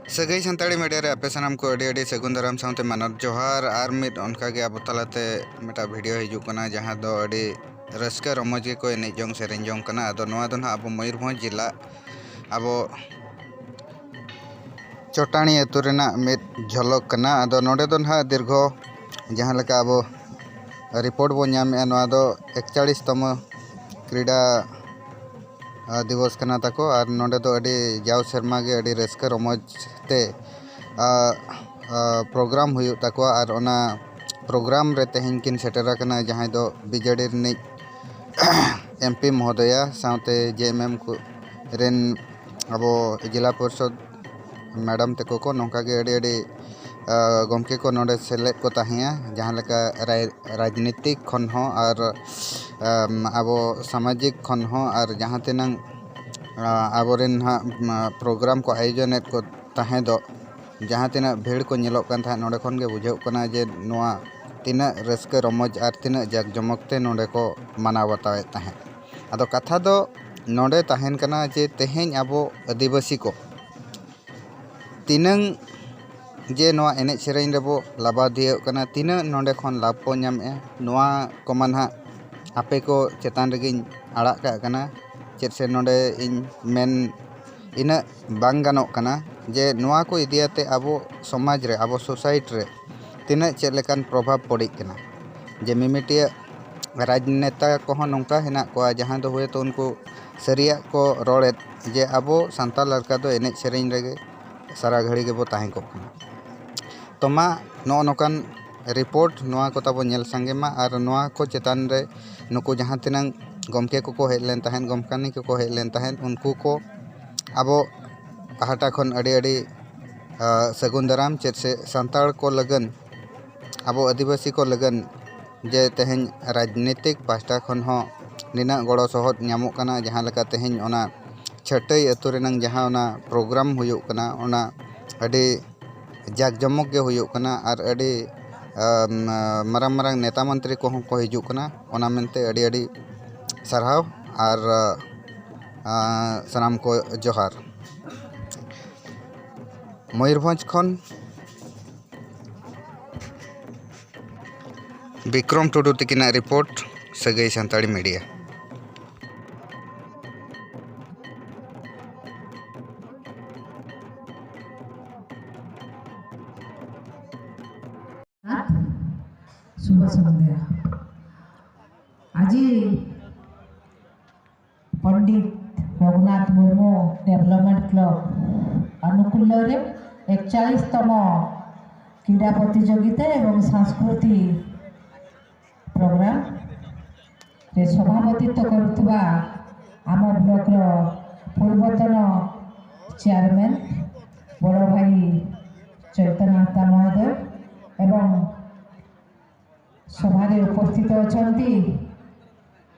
सगई सानताड़ी media रे आपे सानाम को अड़ी सगुन दाराम साउते मानव जोहार आर मिट उनका के अब तलाते मेटा वीडियो हिजू कना जहां दो अड़ी रस्का रमज के को एने जोंग सेरेन जोंग कना अदो नोआ दो ना अब मयूरभंज जिला अब चोटाणी अतु रेना मिट झलक कना अदो नोडे दो ना दीर्घ जहां लका अब रिपोर्ट बो नामे नोआ दो 41तम क्रीड़ा दिवस कना ताको और नोडे दो अड़ी जाव शर्मा के अड़ी रस्का रमज ते प्रोग्राम हुई ताको और ओना प्रोग्राम रे तेहन किन सेटरा कना जहां दो बीजेडी रिनि एमपी महोदया साउते जेएमएम को रेन अब जिला परिषद मैडम तको को नौका के अड़ी गमके को नोडे सेलेद को ताहिया जहां लका राजनीतिक खन हो और अब सामाजिक खन हो और जहां तिनंग आबोरेन प्रोग्राम को आयोजन को ताहे दो जहां तिना भीड़ को नेलोक कान था नोडे खन के बुझाव कना जे नोआ तिना रस्का रमज और तिना जाक जमकते नोडे को मानाव बतावे ताहे आदो कथा दो नोडे ताहेन कना जे तेहेन आबो आदिवासी को तिनंग जे नोआ एने सेरेन रेबो लाबा दियो कना तिना नोडे खन लाभ को नामे नोआ को मानहा आपे को चेतान रेगिन आड़ा का कना चेत से नोडे इन मेन इना बांग गानोक कना जे नोआ को इदियाते आबो समाज रे आबो सोसाइटी रे तिना चेत लेकान प्रभाव पड़ी कना जे मिमिटिया राजनेता को नौका हेना को जहां दो हुए तो उनको सरिया को रोड़े जे आबो सांताल लड़का दो एने सेरेन रेगे सारा घड़ी के बो ताहे को कना तो मा नो नोकान रिपोर्ट नोआ को तबो नेल संगे मा और नोआ को चेतान रे नुको जहां तिनंग गमके को हेज लेन तहन गमकानी को हेज लेन तहन उनको को आबो पाहटा खन अड़ी सगुन दाराम चेत से सांताल को लगन आबो आदिवासी को लगन जे तेहन राजनीतिक पास्टा खन हो निना गड़ो सहद नामो कना जहां लका तेहन ओना छटई अतु रेनंग जहां ओना प्रोग्राम हुयो कना ओना अड़ी जाक जमक के हुयो कना और अड़ी मारंग मारंग नेता मंत्री को हिजू कना ओना मेनते अड़ी सारहाव और सनाम को जोहार मयूरभंज खन विक्रम टुडू तकिना रिपोर्ट सगई सानताड़ी मीडिया शुभ सन्ध्या आज पंडित रघुनाथ मुर्मू डेवलपमेंट क्लब अनुकूल 41तम क्रीड़ा प्रतियोगिता एवं सांस्कृतिक प्रोग्राम रे सभापतित्व करुवा आम ब्लॉक पूर्वतन चेयरमैन बड़ भाई चैतन्य महोदय एवं सभारे उपस्थित अछंती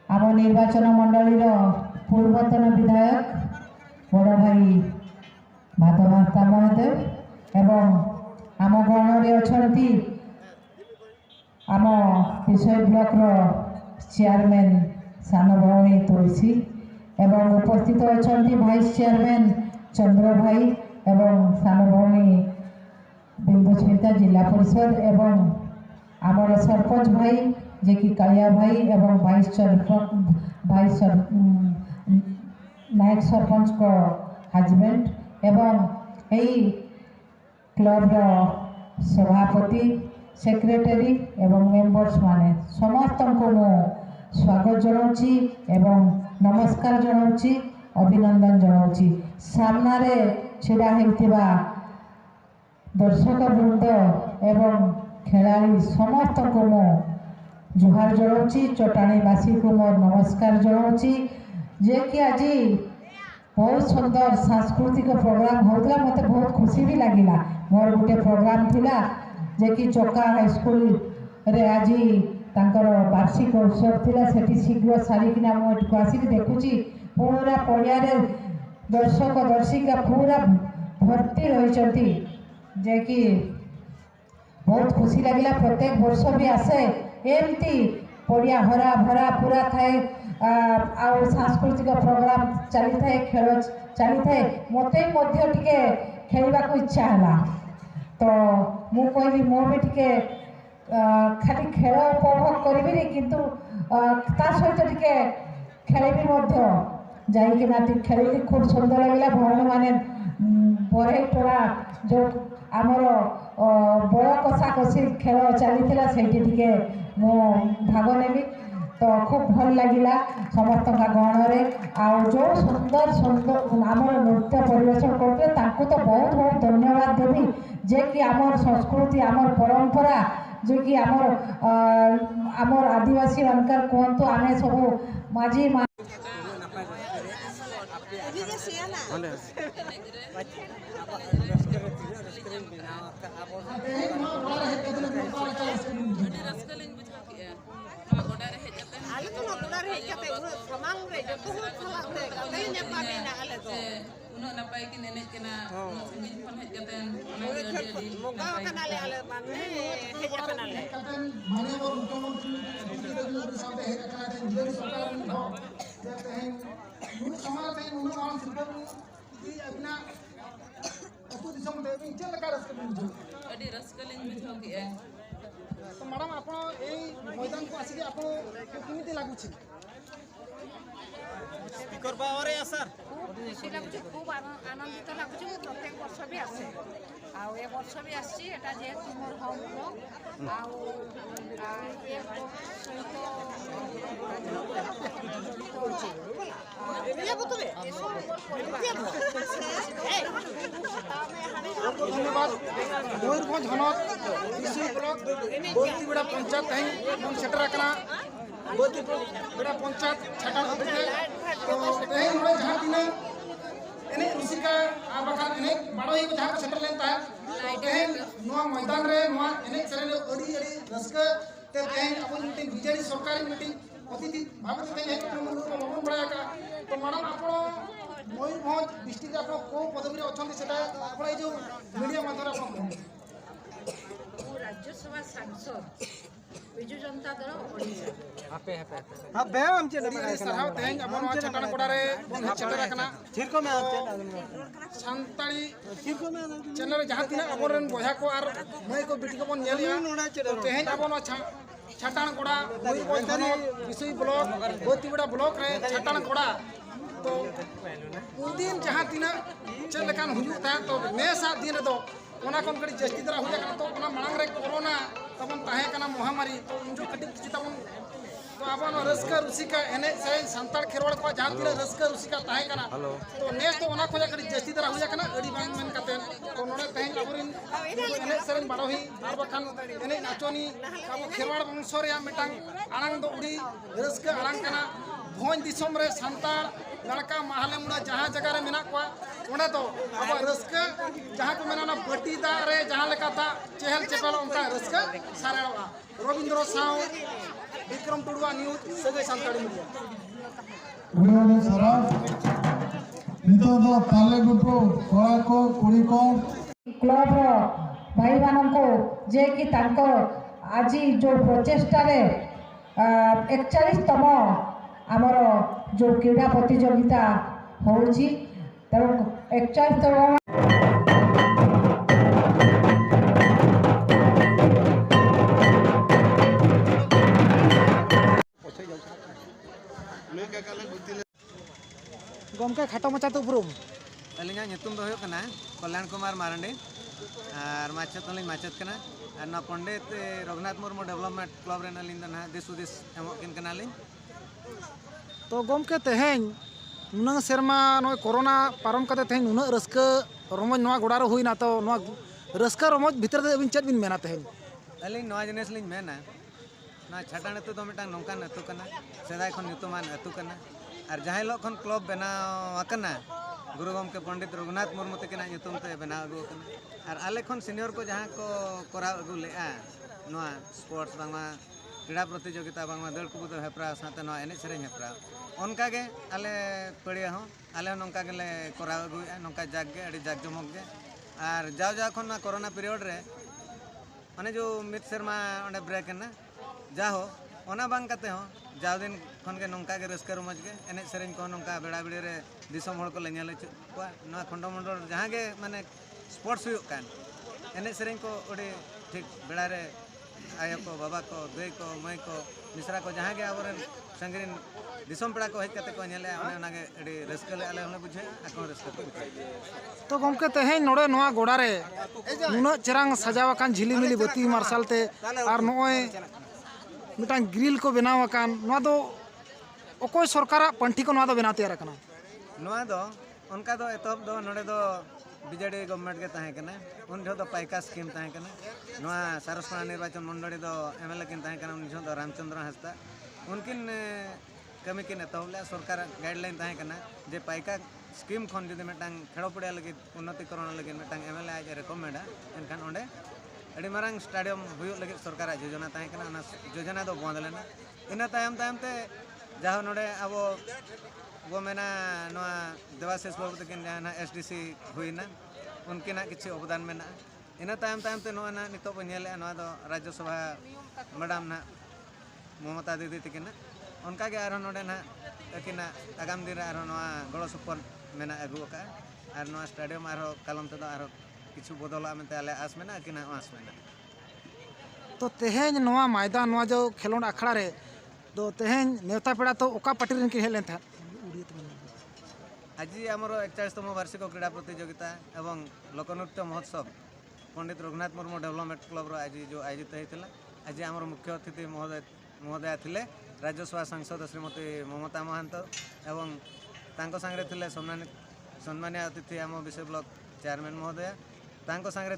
आम निर्वाचन मंडलीर पूर्वतन विधायक बड़ भाई माधव महोदय एवं आम गणरे अछंती आम विषय ब्लॉक चेयरमैन सान भौणी तुलसी एवं उपस्थित अछंती भाइस चेयरमैन चंद्र भाई एवं सान भौणी बिंदुस्मिता जिला परिषद एवं आमर सरपंच भाई जे कि कालिया भाई एवं भाइस नायक सरपंच को हजबैंड एवं यही क्लब सभापति सेक्रेटरी एवं मेंबर्स माने समस्त को मु स्वागत जनाऊँची एवं नमस्कार जनाऊँची अभिनंदन जनाऊँची सामने छिड़ा होइतिबा दर्शक वृंद एवं खेलाड़ी समस्त को मु जुहार जनाऊँची चटाणीवासी को मोर नमस्कार जनाऊँची जे कि आज बहुत सुंदर सांस्कृतिक प्रोग्राम होता मत बहुत खुशी भी लगिला मोर गोटे प्रोग्राम थिला जे कि चौका हाईस्कूल रे आज तांकर वार्षिक उत्सव थिला सेठी शीघ्र सारिकिना मुझे आसिक देखुची पूरा पड़िया दर्शक दर्शिका पूरा भर्ती रही जे कि बहुत खुशी लगिला प्रत्येक वर्ष भी आसे एमती पड़िया हरा भरा पूरा थाए सांस्कृतिक प्रोग्राम चली थाए खेल चली थाए मते टिके ଖେଳିବାକୁ ଇଚ୍ଛା ହେଲା। ତ ମୁଁ କହିଲି ମୁଁ ବି ଟିକେ ଖାଲି ଖେଳ ଉପଭୋଗ କରିବିନି କିନ୍ତୁ ତା ସହିତ ଟିକେ ଖେଳିବି ମଧ୍ୟ। ଯାଇକିନା ଖେଳିଲି, ଖୁବ୍ ସୁନ୍ଦର ଲାଗିଲା। ଭଉଣୀମାନେ ବରେଇ ଟୋଳା ଯେଉଁ ଆମର ବଳ କଷାକଷି ଖେଳ ଚାଲିଥିଲା ସେଇଠି ଟିକେ ମୁଁ ଭାଗ ନେଲି। ତ ଖୁବ୍ ଭଲ ଲାଗିଲା ସମସ୍ତଙ୍କ ଗହଣରେ। ଆଉ ଯେଉଁ ସୁନ୍ଦର ସୁନ୍ଦର ଆମର ନୃତ୍ୟ ପରିବେଷଣ କରୁଥିଲେ ତାଙ୍କୁ ତ ବହୁତ ବହୁତ ଧନ୍ୟବାଦ ଦେବି, ଯେ କି ଆମର ସଂସ୍କୃତି, ଆମର ପରମ୍ପରା, ଯେ କି ଆମର ଆଦିବାସୀ ମାନଙ୍କର କୁହନ୍ତୁ, ଆମେ ସବୁ Majhi unok napai kin enek kena singin pon hej katen moga kana le ale mane hej kana le माननीय मुख्यमंत्री सामने है कना थे जिला सरकार ने हो कहते हैं मुनु समाज थे मुनु मान सुपर की अपना अतु दिसम देवी चल का रस कर अडी रसकलिन बुझो कि ए तो मैडम आपण ए मैदान को आसी आपण केमिति लागु छी स्पीकर पावर है सर खुशी लगुच, खूब आनंदित लगुच। प्रत्येक वर्ष भी आसे आउ ए वर्ष भी आसी एटा जेहेतु मोर होम ब्लॉक आउ ए सहित धन्यवाद। मयूरभंज हनत कृषि ब्लॉक बोतीबेड़ा पंचायत है सेटर कना बोतीबेड़ा पंचायत छाटा होते तो तेन होय जहां दिना एने रुसिका आ बखान एने बाड़ोई को जहां सेटर लेन ता तेन नोआ मैदान रे नोआ एने सेरे अड़ी अड़ी रस्का ते तेन अपन मीटिंग बीजेडी सरकारी मीटिंग अतिथि भाबत तेन एक नंबर बाबन बड़ा का तो मैडम आपण मयूरभंज डिस्ट्रिक्ट आप को पदवी रे अछंती सेटा आपण ए जो मीडिया माध्यम आपण राज्यसभा सांसद बिजु जनता दल ओडिशा हां बेम हम चले सरहाव तेन अपन छटान कोडा रे बन छटरा कना छिरको में संताली छिरको में चैनल जहां तिना अबरन बोझा को आर मय को बिटी को बन नेलिया तेन अपन छटान कोडा मयूरभंज विषय ब्लॉक बोतीबेड़ा ब्लॉक रे छटान कोडा तो उदिन जहां तिना चल लेकान हुजुता तो नेसा दिन दो ओना कोन कड़ी जस्ती दरा हुया तो ओना मांग रे कोरोना तबन ताहे कना महामारी तो उनजो कटी चितावन तो आबन रस्का रुसिका एने से संताल खेरवाड़ को जहां तिना रस्का रुसिका ताहे कना तो नेस तो ओना खोजा कड़ी जस्ती दरा हुया कना अड़ी बांग मन कते तो नोडे ताहे अबरिन एने सेरन बाड़ोही आर बखान एने नाचोनी काबो खेरवाड़ वंश रे मिटांग आंग दो उड़ी रस्का आंग कना भोज दिसम रे संताल लड़का महले मुड़ा जहां जगह रे मेना को ओना तो अब रस्का जहां को मेना बटी दा रे जहां लेका था चहल चपल उनका रस्का सारेवा रविंद्र साव विक्रम टुडुआ न्यूज सगे संताड़ी मीडिया उन्होंने सरा नितो दो ताले गुटो कोड़ा को कुड़ी को क्लब भाई मानको जे कि तांको आजी जो प्रचेष्टा रे 41तम आमर जो क्रीड़ा प्रतियोगिता होउची तेणु 41तम गमका खाटो मचा तो उपरुम अलिंगा nyutum do huyuk kana कल्याण कुमार मारंडी और माचत हलिंग माचत कना और ना पंडित रघुनाथ मुर्मू डेवलपमेंट क्लब रे अलिंग ना दिस उदिस एमो किन कनालिंग तो गमके तेहें नुना सेरमा नो कोरोना पारम कते तेहें नुना रस्का रोमज नवा गोड़ा रे हुइना तो नवा रस्का रोमज भीतर दे अबिन चेत बिन मेना तेहें अलिंग नवा जिनिस लिंग मेना ना छाटान अतु दो मिटांग नोंकान अतु कना सेदाय खन ᱧᱩᱛᱩᱢᱟᱱ अतु कना और जहां लोग खन क्लब बनाव आकना गुरु गमके पंडित रघुनाथ मुर्मू तकिना ᱧᱩᱛᱩᱢ ते बनाव अगु कना और आले खन सीनियर को जहां को कोराव अगु लेआ नवा स्पोर्ट्स बांगमा क्रीड़ा प्रतियोगिता बांगमा दल कुबुद हेप्रा साथे नवा एने सेरें हेप्रा उनका के आले पड़िया हो आले नोंका के ले कोराव अगु नोंका जाग गे अड़ी जाग जमक गे और जाव जाव खन कोरोना पीरियड रे माने जो मित शर्मा ओंडे ब्रेक है ना जाहो ओना बांग कते हो जाव दिन खन के नोंका के रस्का रमज के एने सेरें को नोंका बेड़ा बेड़ी रे दिसम हड़ को लेनेल को ना खंड मंडल जहां के माने स्पोर्ट्स हुई कान एने सेरें को ओडे ठीक बेड़ा रे आयो को बाबा को दाई को माई को मिश्रा को जहाँ के आबोरेन संगरीन दिसम पेड़ा को हेज कते को नेले ओने एडी रस्क ले आले होने बुझे आको रस्क को बुझे तो गमके तेहें नोड़े नोआ गोड़ा रे नुना चेरांग सजाव अकान झिलीमिली बत्ती मार्शल ते और नोय मिटांग ग्रिल को बनाव अकान नोआ दो ओकोय सरकार पंठी को नोआ दो बना तैयार अकाना नोआ दो उनका दो एतब दो नोड़े दो बीजेडी गवर्नमेंट के तहे कना उन जो दो पाइका स्कीम तहे कना नोआ सारसपाड़ा निर्वाचन मंडली दो एमएलए किन तहे कना उन जो दो रामचंद्र हंसदा उनकिन कमी किन एतबले सरकार गाइडलाइन तहे कना जे पाइका स्कीम खन जुदी मिटांग खेलो पड़िया लगी उन्नतिकरण लगी मिटांग एमएलए आज रेकमेंडा एनखान ओंडे अड़ी मारांग स्टेडियम हुई लगी सरकार योजना तहे कना ना योजना दो बंद लेना इना तायम तायम ते जहाँ नोड़े अब वो मेना नोआ देवाशीष बाबू तकिन जहाँ एसडीसी हुईना उनकिना किसी अवदान मेना इना तायम तायम ते नोआ ना नितो बो नेले नोआ दो राज्यसभा मैडम ना ममता दीदी तकिना उनका के आरो नोड़े ना तकिना आगाम दिन आरो नोआ गड़ो सपोर्ट मेना अगु का और नोआ स्टेडियम आरो कालम ते दो आरो किछु बदला मेनते आले आस मेना किना आस मेना तो तेहें नोआ मैदान नोआ जो खेलोंड अखड़ा रे तो तेहें नेवता पेड़ा तो ओका पार्टी रन के हेलेन था आज आमर 41तम वार्षिक क्रीड़ा प्रतियोगिता एवं लोकनृत्य महोत्सव पंडित रघुनाथ मुर्मू डेवलपमेंट क्लब आज जो आयोजित होता आज आमर मुख्य अतिथि महोदया थिले राज्यसभा सांसद श्रीमती ममता महांत एवं तांको सांगरे थिले सम्मानीय अतिथि आम विषय ब्लॉक चेयरमैन महोदया तांको सांगरे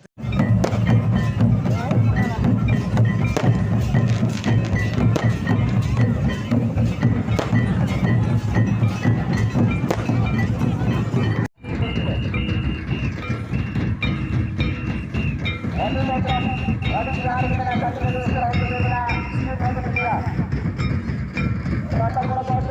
Rata